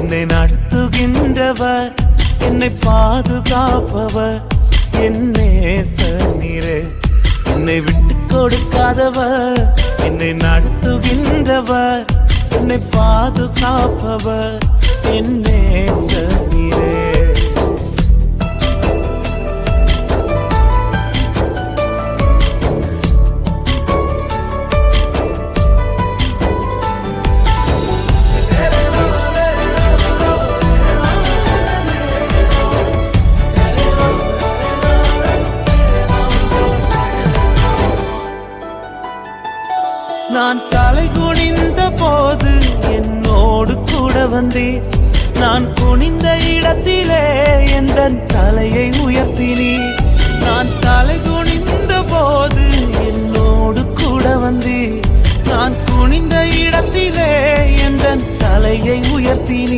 என்னை நடத்துகின்றவர், என்னை பாதுகாப்பவர், என் நேசநீரே. என்னை விட்டு கொடுக்காதவர், என்னை நடத்துகின்றவர், என்னை பாதுகாப்பவர், என் நேசநீரே. நான் தலை குனிந்த போது என்னோடு கூட வந்தீர். நான் குனிந்த இடத்திலே எந்தன் தலையை உயர்த்தினீர். நான் தலை குனிந்த போது என்னோடு கூட வந்தீர். நான் குனிந்த இடத்திலே எந்தன் தலையை உயர்த்தினீர்.